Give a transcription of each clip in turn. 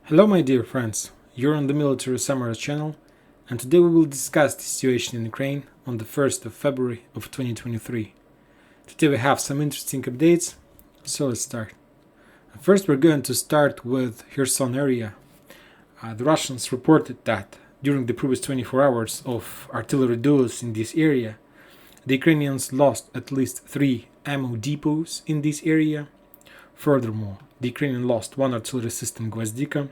Hello my dear friends, you're on the Military Summers channel, and today we will discuss the situation in Ukraine on the 1st of February of 2023. Today we have some interesting updates, so let's start. First we're going to start with Kherson area. The Russians reported that during the previous 24 hours of artillery duels in this area, the Ukrainians lost at least 3 ammo depots in this area. Furthermore, the Ukrainians lost one artillery system Gvozdika.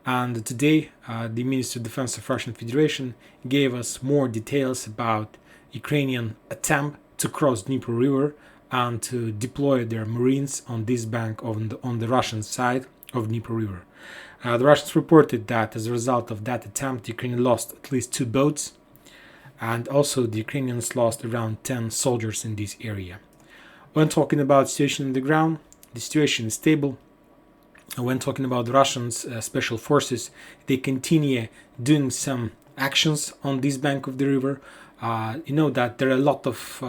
And today, the Ministry of Defense of Russian Federation gave us more details about Ukrainian attempt to cross Dnieper River and to deploy their Marines on this bank on the Russian side of Dnieper River. The Russians reported that as a result of that attempt, Ukraine lost at least 2 boats, and also the Ukrainians lost around 10 soldiers in this area. When talking about situation on the ground, the situation is stable. When talking about the Russians special forces, they continue doing some actions on this bank of the river. You know that there are a lot of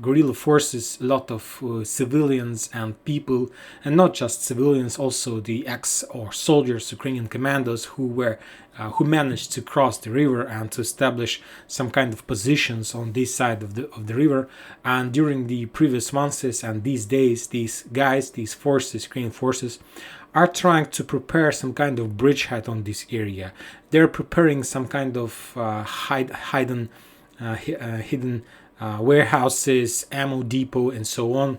guerrilla forces, a lot of civilians and people, and not just civilians, also the ex or soldiers, Ukrainian commandos who managed to cross the river and to establish some kind of positions on this side of the river. And during the previous months and these days, these forces, Ukrainian forces, are trying to prepare some kind of bridgehead on this area. They're preparing some kind of hidden warehouses, ammo depot, and so on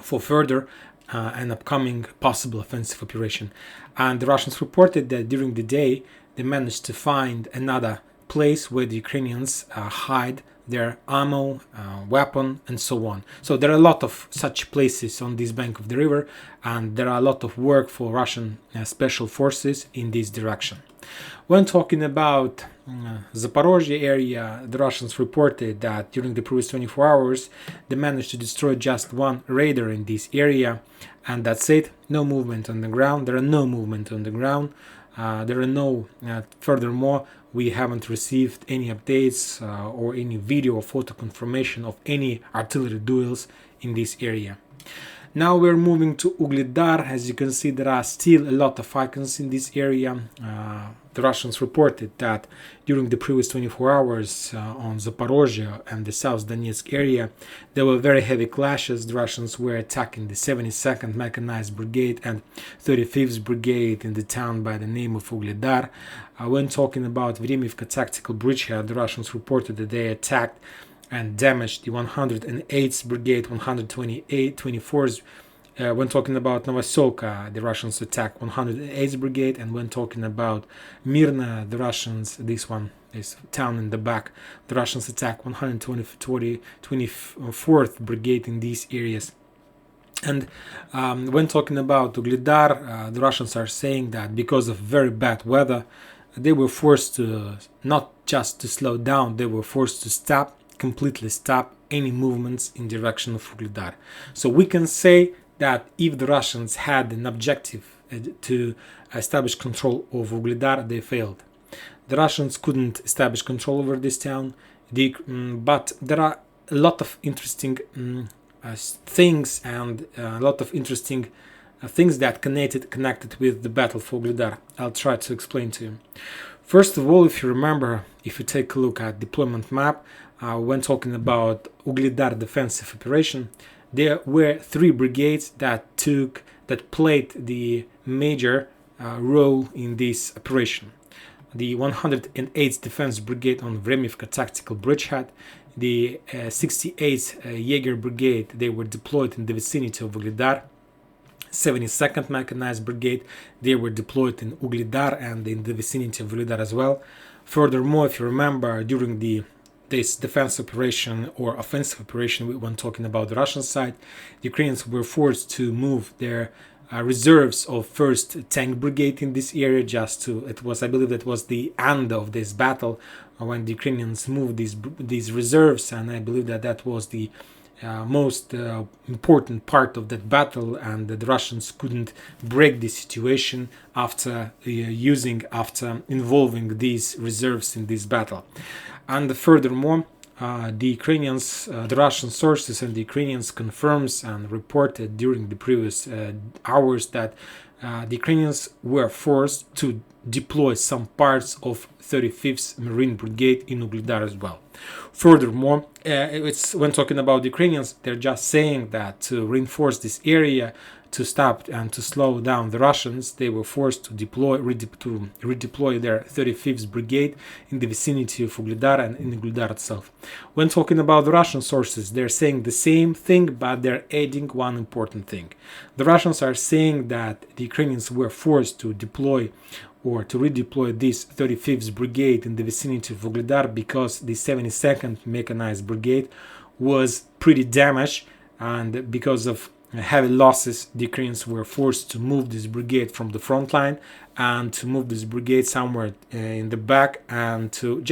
for further an upcoming possible offensive operation. And the Russians reported that during the day they managed to find another place where the Ukrainians hide their ammo, weapon, and so on. So there are a lot of such places on this bank of the river, and there are a lot of work for Russian special forces in this direction. When talking about Zaporozhye area, the Russians reported that during the previous 24 hours they managed to destroy just one radar in this area, and that's it. No movement on the ground. There are no movement on the ground. There are no, furthermore, we haven't received any updates or any video or photo confirmation of any artillery duels in this area. Now we're moving to Ugledar. As you can see, there are still a lot of icons in this area. The Russians reported that during the previous 24 hours on Zaporozhye and the South Donetsk area, there were very heavy clashes. The Russians were attacking the 72nd Mechanized Brigade and 35th Brigade in the town by the name of Ugledar. When talking about Vremivka tactical bridgehead, the Russians reported that they attacked and damaged the 108th Brigade, 24th. When talking about Novoselka, the Russians attacked 108th Brigade, and when talking about Mirna, the Russians, this one is town in the back, the Russians attacked 124th Brigade in these areas. And when talking about Ugledar, the Russians are saying that because of very bad weather, they were forced to not just to slow down, they were forced to completely stop any movements in direction of Ugledar. So we can say that if the Russians had an objective to establish control of Ugledar, they failed. The Russians couldn't establish control over this town, but there are a lot of interesting things and a lot of interesting things that connected with the battle for Ugledar. I'll try to explain to you. First of all, if you remember, if you take a look at deployment map, when talking about Ugledar defensive operation, there were 3 brigades that played the major role in this operation. The 108th Defense Brigade on Vremivka tactical bridgehead, the 68th Jaeger Brigade, they were deployed in the vicinity of Ugledar. 72nd Mechanized Brigade, they were deployed in Ugledar and in the vicinity of Ugledar as well. Furthermore, if you remember, during this defense operation or offensive operation, when talking about the Russian side, the Ukrainians were forced to move their reserves of 1st Tank Brigade in this area I believe that was the end of this battle when the Ukrainians moved these reserves, and I believe that was the most important part of that battle, and the Russians couldn't break the situation after involving these reserves in this battle. And furthermore, the Russian sources and the Ukrainians confirms and reported during the previous hours that the Ukrainians were forced to deploy some parts of 35th Marine Brigade in Ugledar as well. Furthermore, it's when talking about the Ukrainians, they're just saying that to reinforce this area, to stop and to slow down the Russians, they were forced to redeploy their 35th Brigade in the vicinity of Ugledar and in Ugledar itself. When talking about the Russian sources, they're saying the same thing, but they're adding one important thing. The Russians are saying that the Ukrainians were forced to deploy or to redeploy this 35th Brigade in the vicinity of Ugledar because the 72nd Mechanized Brigade was pretty damaged, and because of heavy losses, the Ukrainians were forced to move this brigade from the front line and to move this brigade somewhere in the back, and to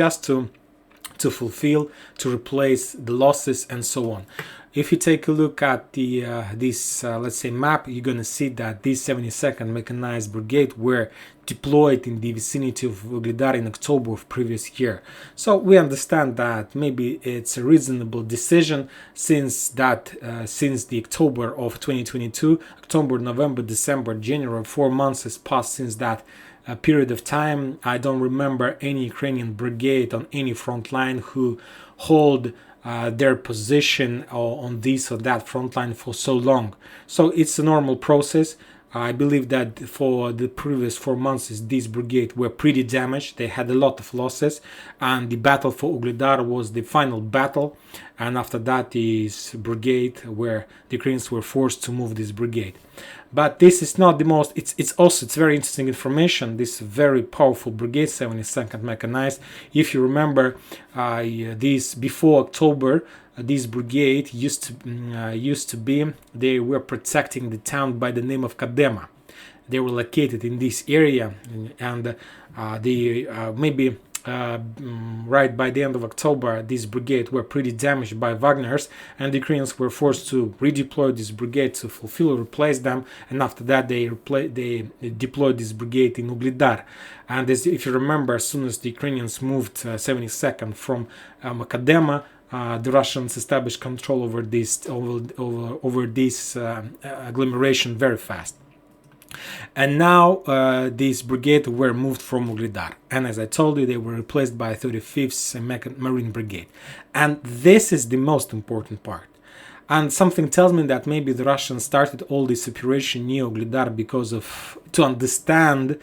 fulfill, to replace the losses and so on. If you take a look at this let's say map, you're going to see that this 72nd Mechanized Brigade were deployed in the vicinity of Ugledar in October of previous year. So we understand that maybe it's a reasonable decision since the October of 2022, October, November, December, January, 4 months has passed since that period of time. I don't remember any Ukrainian brigade on any front line who hold their position on this or that front line for so long. So it's a normal process. I believe that for the previous 4 months, this brigade were pretty damaged. They had a lot of losses, and the battle for Ugledar was the final battle. And after that, this brigade, where the Ukrainians were forced to move this brigade. But this is not the most. It's very interesting information. This very powerful brigade, 72nd Mechanized. If you remember, this before October. This brigade used to be, they were protecting the town by the name of Kadema. They were located in this area, and maybe right by the end of October, this brigade were pretty damaged by Wagner's, and the Ukrainians were forced to redeploy this brigade to replace them. And after that, they deployed this brigade in Ugledar. And if you remember, as soon as the Ukrainians moved 72nd from Kadema, the Russians established control over this agglomeration very fast. And now this brigade were moved from Ugledar, and as I told you, they were replaced by 35th Marine Brigade. And this is the most important part. And something tells me that maybe the Russians started all this operation near Ugledar because to understand,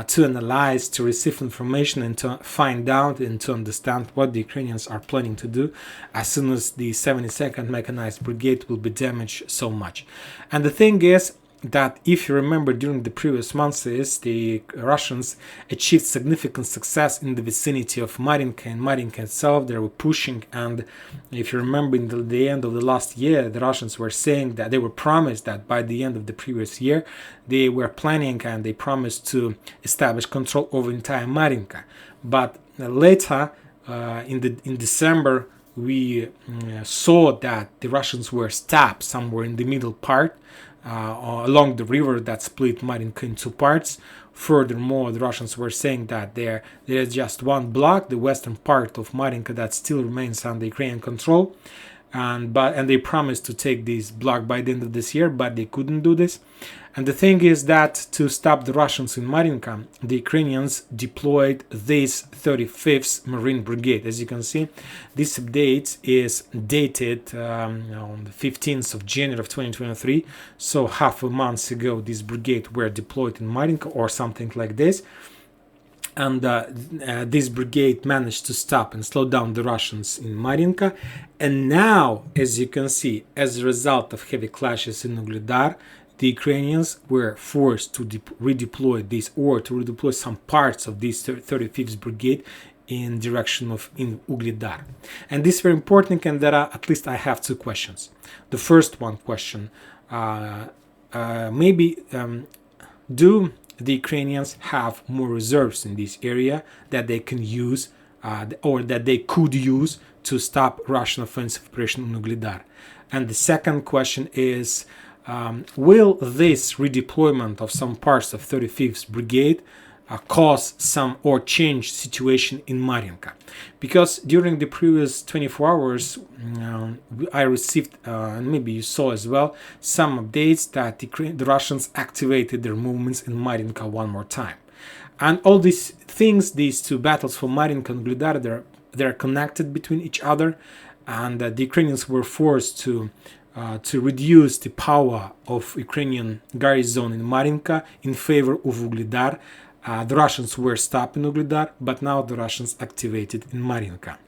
to analyze, to receive information, and to find out and to understand what the Ukrainians are planning to do as soon as the 72nd Mechanized Brigade will be damaged so much. And the thing is that, if you remember, during the previous months, the Russians achieved significant success in the vicinity of Marinka and Marinka itself. They were pushing, and if you remember, in the end of the last year, the Russians were saying that they were promised that by the end of the previous year, they were planning and they promised to establish control over entire Marinka. But later, in December, we saw that the Russians were stopped somewhere in the middle part, along the river that split Marinka in two parts. Furthermore, the Russians were saying that there is just one block, the western part of Marinka, that still remains under Ukrainian control, and they promised to take this block by the end of this year, but they couldn't do this. And the thing is that to stop the Russians in Marinka, the Ukrainians deployed this 35th Marine Brigade. As you can see, this update is dated on the 15th of January of 2023. So half a month ago, this brigade were deployed in Marinka or something like this. And this brigade managed to stop and slow down the Russians in Marinka. And now, as you can see, as a result of heavy clashes in Ugledar, the Ukrainians were forced to redeploy some parts of this 35th Brigade in direction of Ugledar. And this is very important, and there are, at least I have two questions. The first one question, do the Ukrainians have more reserves in this area that they can use or that they could use to stop Russian offensive operation in Ugledar? And the second question is, will this redeployment of some parts of 35th Brigade cause some or change situation in Marinka, because during the previous 24 hours I received, and maybe you saw as well, some updates that the Russians activated their movements in Marinka one more time. And all these things, these two battles for Marinka and Ugledar, they're connected between each other, and the Ukrainians were forced to reduce the power of Ukrainian garrison in Marinka in favor of Ugledar. The Russians were stopped in Ugledar, but now the Russians activated in Marinka.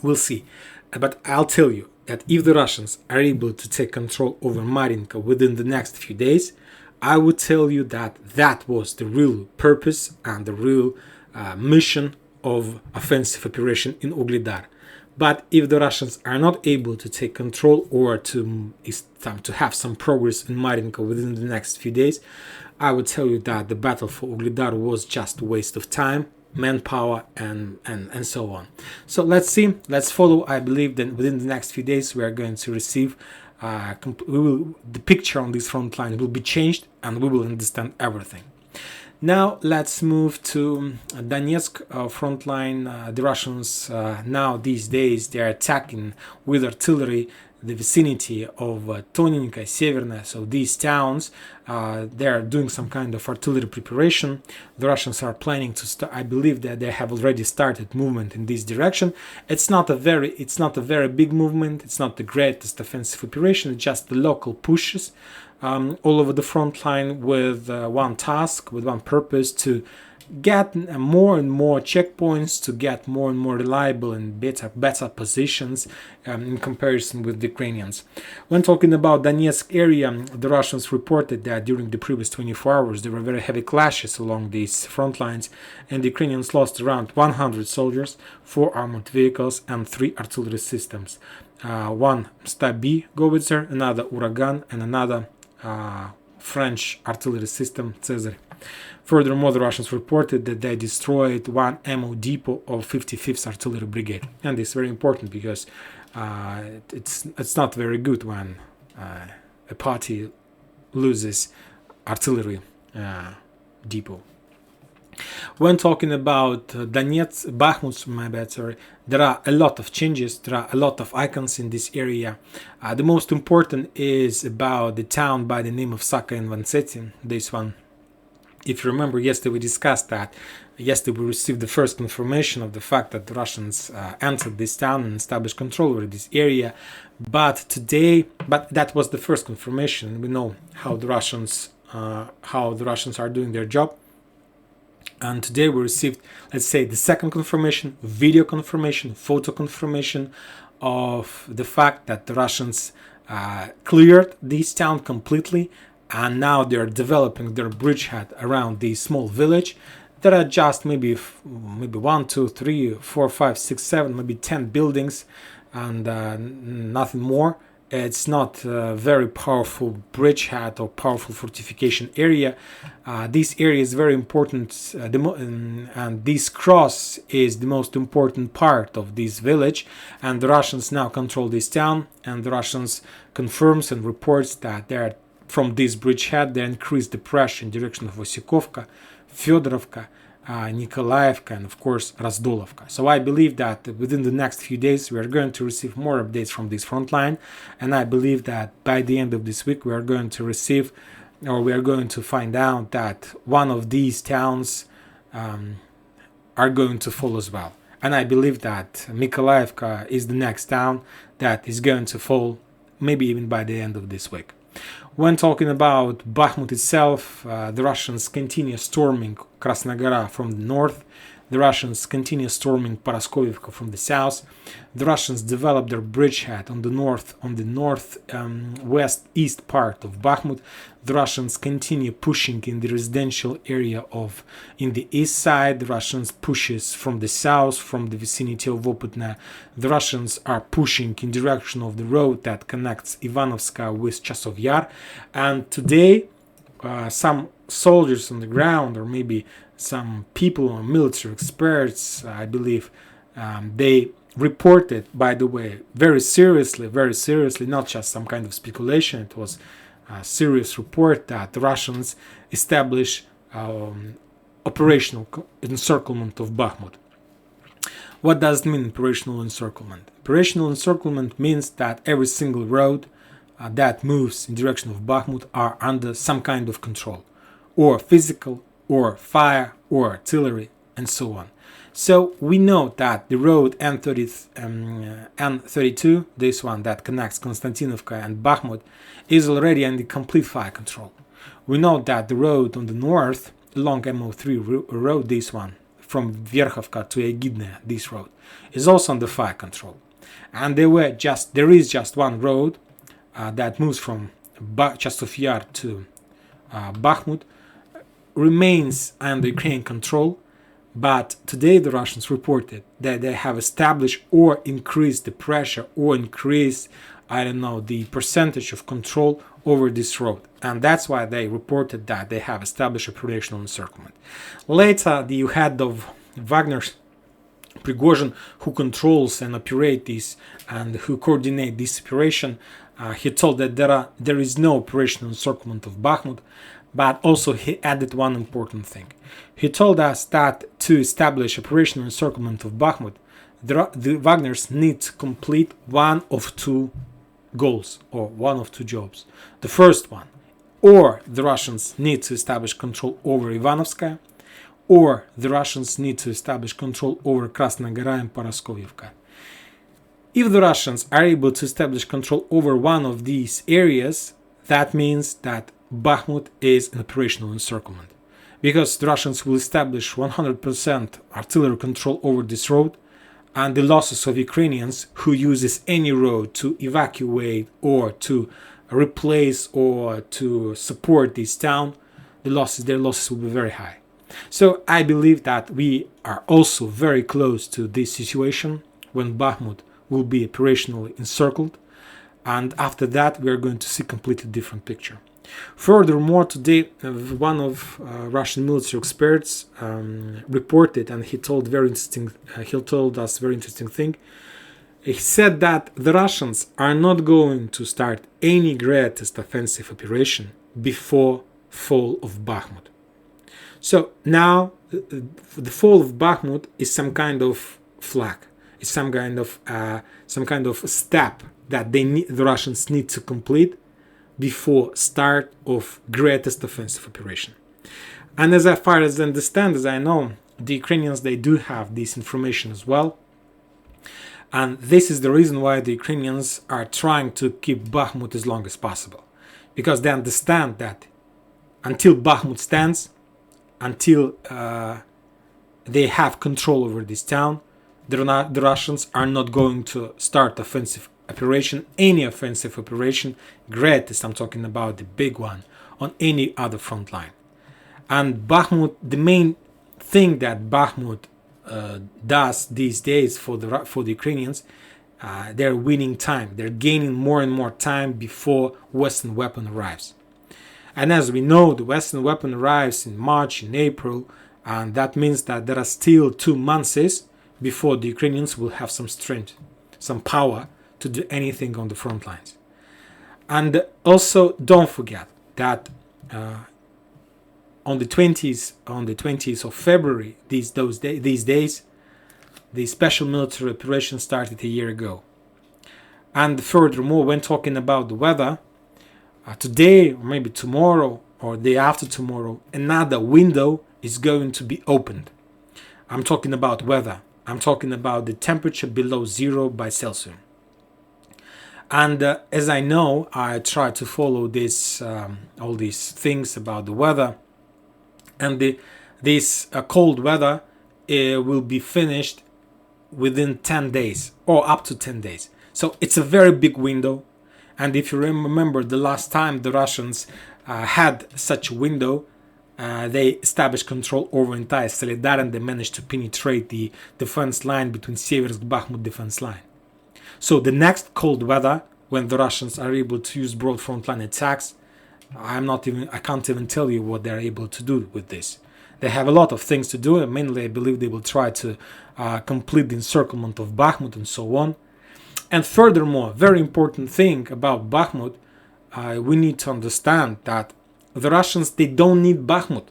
We'll see. But I'll tell you that if the Russians are able to take control over Marinka within the next few days, I would tell you that that was the real purpose and the real mission of offensive operation in Ugledar. But if the Russians are not able to take control or to have some progress in Marinka within the next few days, I would tell you that the battle for Ugledar was just a waste of time, manpower, and so on. So let's see, let's follow. I believe that within the next few days we are going to receive the picture on this front line will be changed and we will understand everything. Now let's move to Donetsk front line. The Russians now these days they are attacking with artillery the vicinity of Tonenka, Severna, so these towns. They are doing some kind of artillery preparation. The Russians are planning to start. I believe that they have already started movement in this direction. It's not a very big movement. It's not the greatest offensive operation. It's just the local pushes all over the front line with one task, with one purpose, to get more and more checkpoints, to get more and more reliable and better positions in comparison with the Ukrainians. When talking about Donetsk area, the Russians reported that during the previous 24 hours there were very heavy clashes along these front lines, and the Ukrainians lost around 100 soldiers, 4 armored vehicles, and 3 artillery systems. One Stabi Govitzer, another Uragan, and another French artillery system Caesar. Furthermore, the Russians reported that they destroyed one ammo depot of 55th Artillery Brigade, and this is very important because it's not very good when a party loses artillery depot. When talking about Donetsk, Bakhmut, there are a lot of changes, there are a lot of icons in this area. The most important is about the town by the name of Saka-Vansetin, this one. If you remember, yesterday we discussed that. Yesterday we received the first confirmation of the fact that the Russians entered this town and established control over this area. But that was the first confirmation. We know how the Russians are doing their job. And today we received, let's say, the second confirmation, video confirmation, photo confirmation of the fact that the Russians cleared this town completely, and now they're developing their bridgehead around this small village. There are just maybe 1, 2, 3, 4, 5, 6, 7, maybe 10 buildings, and nothing more. It's not a very powerful bridgehead or powerful fortification area. This area is very important, and this cross is the most important part of this village. And the Russians now control this town, and the Russians confirms and reports that they are from this bridgehead. They increase the pressure in direction of Vosikovka, Fyodorovka, Nikolaevka, and of course Razdolovka. So I believe that within the next few days we are going to receive more updates from this front line, and I believe that by the end of this week we are going to receive, or we are going to find out that one of these towns are going to fall as well. And I believe that Nikolaevka is the next town that is going to fall, maybe even by the end of this week. When talking about Bakhmut itself, the Russians continue storming Krasnogora from the north. The Russians continue storming Paraskovivka from the south. The Russians develop their bridgehead on the west-east part of Bakhmut. The Russians continue pushing in the residential area in the east side. The Russians pushes from the south, from the vicinity of Oputna. The Russians are pushing in direction of the road that connects Ivanovska with Chasov Yar. And today, some soldiers on the ground, or maybe some people or military experts, I believe, they reported, by the way, very seriously, not just some kind of speculation, it was a serious report that the Russians establish operational encirclement of Bakhmut. What does it mean, operational encirclement? Operational encirclement means that every single road that moves in direction of Bakhmut are under some kind of control, or physical, or fire, or artillery, and so on. So we know that the road N32, this one that connects Konstantinovka and Bakhmut, is already under complete fire control. We know that the road on the north, along MO3 road, this one, from Verkhovka to Egidne, this road, is also under fire control. And there is just one road that moves from Chastov Yar to Bakhmut, remains under Ukrainian control, but today the Russians reported that they have established or increased the pressure or increased, the percentage of control over this road. And that's why they reported that they have established operational encirclement. Later, the head of Wagner's, Prigozhin, who controls and operates this and who coordinates this operation, he told that there is no operational encirclement of Bakhmut, but also he added one important thing. He told us that to establish operational encirclement of Bakhmut, the Wagners need to complete one of two goals or one of two jobs. The first one, or the Russians need to establish control over Ivanovskaya, or the Russians need to establish control over Krasnaya Gora and Paraskovyevka. If the Russians are able to establish control over one of these areas, that means that Bakhmut is an operational encirclement, because the Russians will establish 100% artillery control over this road, and the losses of Ukrainians who uses any road to evacuate or to replace or to support this town, their losses will be very high. So I believe that we are also very close to this situation when Bakhmut will be operationally encircled, and after that we are going to see a completely different picture. Furthermore, today one of Russian military experts reported, and he told us very interesting thing. He said that the Russians are not going to start any greatest offensive operation before fall of Bakhmut. So now the fall of Bakhmut is some kind of flag. It's some kind of step that the Russians need to complete before start of greatest offensive operation. And as far as I understand, as I know, the Ukrainians, they do have this information as well. And this is the reason why the Ukrainians are trying to keep Bakhmut as long as possible. Because they understand that until Bakhmut stands, until they have control over this town, the Russians are not going to start offensive operation, any offensive operation, greatest, I'm talking about the big one, on any other front line. And Bakhmut, the main thing that Bakhmut does these days for the Ukrainians, they're winning time. They're gaining more and more time before Western weapon arrives. And as we know, the Western weapon arrives in March, in April, and that means that there are still 2 months before the Ukrainians will have some strength, some power to do anything on the front lines. And also, don't forget that on the 20th of February, these days, the special military operation started a year ago. And furthermore, when talking about the weather, today, or maybe tomorrow, or the day after tomorrow, another window is going to be opened. I'm talking about weather. I'm talking about the temperature below 0 by Celsius. And as I know, I try to follow this, all these things about the weather. And this cold weather will be finished within 10 days or up to 10 days. So it's a very big window. And if you remember the last time the Russians had such a window, they established control over entire Solidar, and they managed to penetrate the defense line between Seversk-Bakhmut defense line. So the next cold weather, when the Russians are able to use broad frontline attacks, I can't even tell you what they're able to do with this. They have a lot of things to do, and mainly I believe they will try to complete the encirclement of Bakhmut and so on. And furthermore, very important thing about Bakhmut, we need to understand that the Russians, they don't need Bakhmut.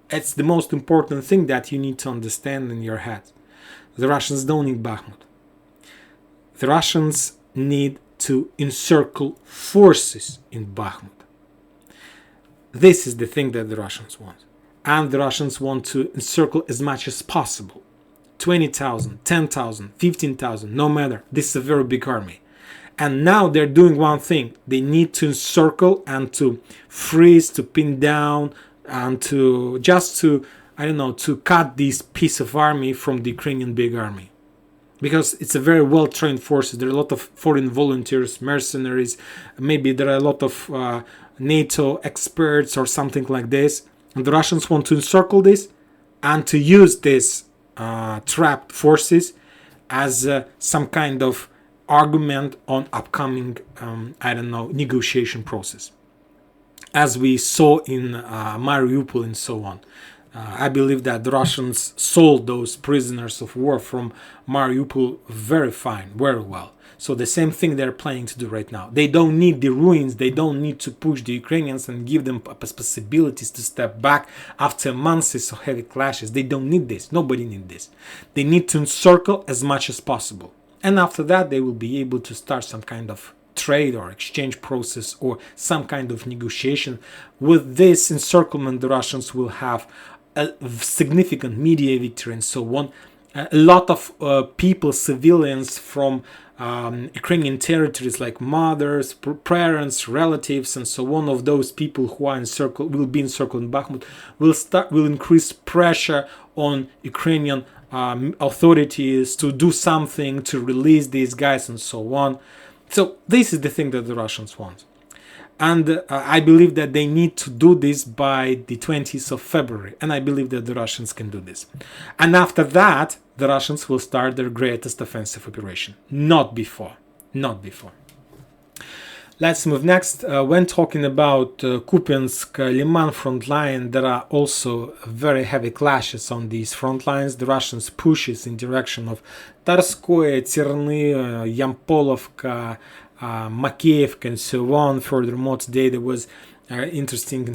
It's the most important thing that you need to understand in your head. The Russians don't need Bakhmut. The Russians need to encircle forces in Bakhmut. This is the thing that the Russians want. And the Russians want to encircle as much as possible. 20,000, 10,000, 15,000, no matter. This is a very big army. And now they're doing one thing. They need to encircle and to freeze, to pin down, and to cut this piece of army from the Ukrainian big army. Because it's a very well-trained force. There are a lot of foreign volunteers, mercenaries. Maybe there are a lot of NATO experts or something like this. And the Russians want to encircle this and to use these trapped forces as some kind of argument on upcoming, negotiation process. As we saw in Mariupol and so on. I believe that the Russians sold those prisoners of war from Mariupol very fine, very well. So the same thing they're planning to do right now. They don't need the ruins. They don't need to push the Ukrainians and give them possibilities to step back after months of heavy clashes. They don't need this. Nobody needs this. They need to encircle as much as possible. And after that, they will be able to start some kind of trade or exchange process or some kind of negotiation. With this encirclement, the Russians will have a significant media victory and so on. A lot of people, civilians from Ukrainian territories like mothers, parents, relatives, and so on, of those people who are will be encircled in Bakhmut, will increase pressure on Ukrainian authorities to do something to release these guys and so on. So this is the thing that the Russians want. And I believe that they need to do this by the 20th of February. And I believe that the Russians can do this. And after that, the Russians will start their greatest offensive operation. Not before. Not before. Let's move next. When talking about Kupiansk-Liman front line, there are also very heavy clashes on these front lines. The Russians pushes in direction of Tarskoye, Terny, Yampolovka, Makeivka and so on. Furthermore, today there was interesting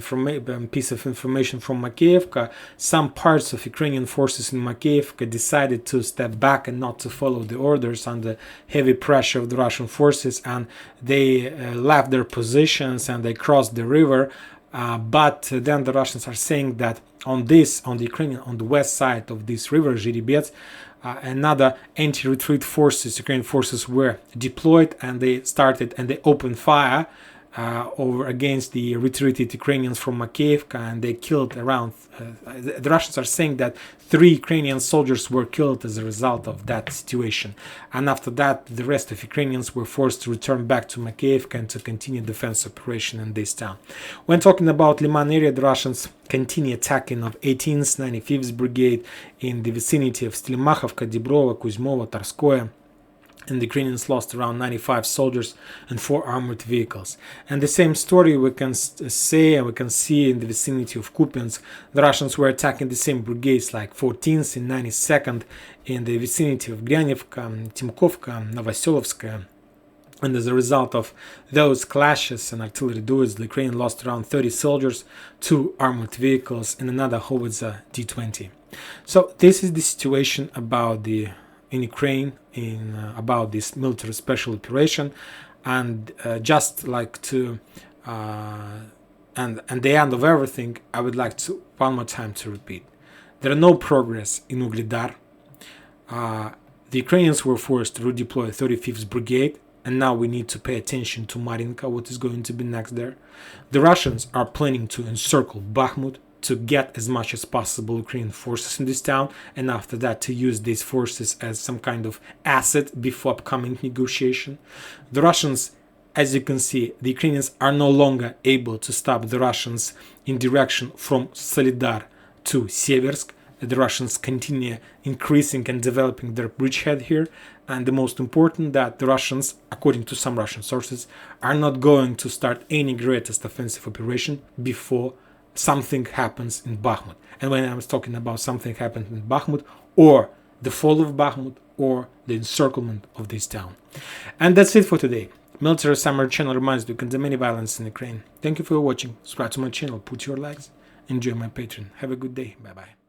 piece of information from Makeivka. Some parts of Ukrainian forces in Makeivka decided to step back and not to follow the orders under heavy pressure of the Russian forces, and they left their positions and they crossed the river. But then the Russians are saying that on the west side of this river, Zhiribets, another anti-retreat forces, Ukrainian forces, were deployed, and they opened fire against the retreated Ukrainians from Makeivka, and they killed around. The Russians are saying that 3 Ukrainian soldiers were killed as a result of that situation. And after that, the rest of Ukrainians were forced to return back to Makeivka and to continue defense operation in this town. When talking about Liman area, the Russians continue attacking of 18th, 95th Brigade in the vicinity of Stelmakhovka, Dibrova, Kuzmova, Tarskoye. And the Ukrainians lost around 95 soldiers and 4 armored vehicles. And the same story we can say and we can see in the vicinity of Kupiansk. The Russians were attacking the same brigades like 14th and 92nd in the vicinity of Gryanivka, Timkovka, Novoselovskaya. And as a result of those clashes and artillery duels, the Ukraine lost around 30 soldiers, 2 armored vehicles, and another howitzer D-20. So this is the situation in Ukraine about this military special operation, and just like to and the end of everything, I would like to one more time to repeat: there are no progress in Ugledar. The Ukrainians were forced to redeploy 35th Brigade, and now we need to pay attention to Marinka, what is going to be next there. The Russians are planning to encircle Bakhmut, to get as much as possible Ukrainian forces in this town, and after that to use these forces as some kind of asset before upcoming negotiation. The Russians, as you can see, the Ukrainians are no longer able to stop the Russians in direction from Solidar to Seversk. The Russians continue increasing and developing their bridgehead here, and the most important that the Russians, according to some Russian sources, are not going to start any greatest offensive operation before something happens in Bakhmut. And when I was talking about something happened in Bakhmut, or the fall of Bakhmut, or the encirclement of this town. And that's it for today. Military Summary channel reminds you to condemn any violence in Ukraine. Thank you for watching. Subscribe to my channel, put your likes, enjoy my Patreon. Have a good day. Bye bye.